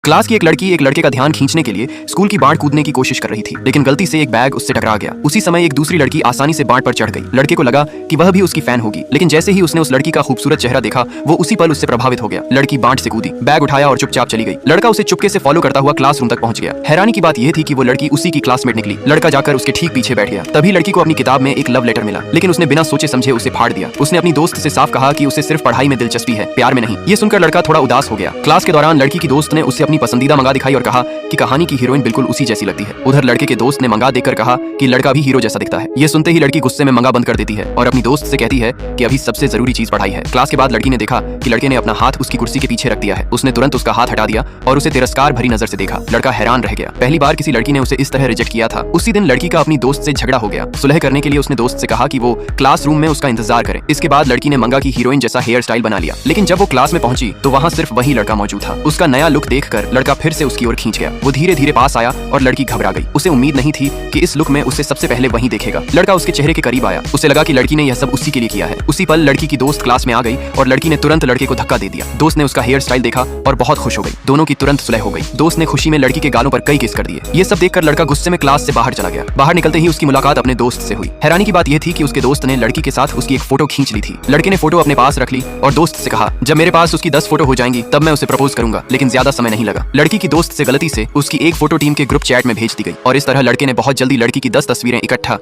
Class की एक लड़की एक लड़के का ध्यान खींचने के लिए स्कूल की बाढ़ कूदने की कोशिश कर रही थी, लेकिन गलती से एक बैग उससे टकरा गया। उसी समय एक दूसरी लड़की आसानी से बाढ़ पर चढ़ गई। लड़के को लगा कि वह भी उसकी फैन होगी, लेकिन जैसे ही उसने उस लड़की का खूबसूरत चेहरा देखा, वो उसी पल उससे प्रभावित हो गया। लड़की बाढ़ से कूदी, बैग उठाया और चुपचाप चली गई। लड़का उसे चुपके से फॉलो करता हुआ क्लासरूम तक पहुंच गया। हैरानी की बात यह थी कि वो लड़की उसी की क्लासमेट निकली। लड़का जाकर उसके ठीक पीछे बैठ गया। तभी लड़की को अपनी किताब में एक लव लेटर मिला, लेकिन उसने बिना सोचे समझे उसे फाड़ दिया। उसने अपनी दोस्त से साफ कहा कि उसे सिर्फ पढ़ाई में दिलचस्पी है, प्यार में नहीं। ये सुनकर लड़का थोड़ा उदास हो गया। क्लास के दौरान लड़की की दोस्त ने उसे अपनी पसंदीदा मंगा दिखाई और कहा कि कहानी की हीरोइन बिल्कुल उसी जैसी लगती है। उधर लड़के के दोस्त ने मंगा देखकर कहा कि लड़का भी हीरो जैसा दिखता है। ये सुनते ही लड़की गुस्से में मंगा बंद कर देती है और अपनी दोस्त से कहती है कि अभी सबसे जरूरी चीज पढ़ाई है। क्लास के बाद लड़की ने देखा कि लड़के ने अपना हाथ उसकी कुर्सी के पीछे रख दिया है। उसने तुरंत उसका हाथ हटा दिया और उसे तिरस्कार भरी नजर से देखा। लड़का हैरान रह गया। पहली बार किसी लड़की ने उसे इस तरह रिजेक्ट किया था। उसी दिन लड़की का अपनी दोस्त से झगड़ा हो गया। सुलह करने के लिए उसने दोस्त से कहा कि वो क्लासरूम में उसका इंतजार करे। इसके बाद लड़की ने मंगा की हीरोइन जैसा हेयर स्टाइल बना लिया, लेकिन जब वो क्लास में पहुंची तो वहां सिर्फ वही लड़का मौजूद था। उसका नया लुक देखकर लड़का फिर से उसकी ओर खींच गया। वो धीरे धीरे पास आया और लड़की घबरा गई। उसे उम्मीद नहीं थी कि इस लुक में उसे सबसे पहले वहीं देखेगा। लड़का उसके चेहरे के करीब आया। उसे लगा कि लड़की ने यह सब उसी के लिए किया है। उसी पल लड़की की दोस्त क्लास में आ गई और लड़की ने तुरंत लड़के को धक्का दे दिया। दोस्त ने उसका हेयर स्टाइल देखा और बहुत खुश हो गई। दोनों की तुरंत सुलह हो गई। दोस्त ने खुशी में लड़की के गालों पर कई किस कर दिए। ये सब देखकर लड़का गुस्से में क्लास से बाहर चला गया। बाहर निकलते ही उसकी मुलाकात अपने दोस्त से हुई। हैरानी की बात यह थी कि उसके दोस्त ने लड़की के साथ उसकी एक फोटो खींच ली थी। लड़के ने फोटो अपने पास रख ली और दोस्त से कहा, जब मेरे पास उसकी 10 फोटो हो जाएंगी तब मैं उसे प्रपोज करूंगा। लेकिन ज्यादा समय नहीं लगा। लड़की की दोस्त से गलती से उसकी एक फोटो टीम के ग्रुप चैट में भेज दी गई और इस तरह लड़के ने बहुत जल्दी लड़की की 10 तस्वीरें इकट्ठा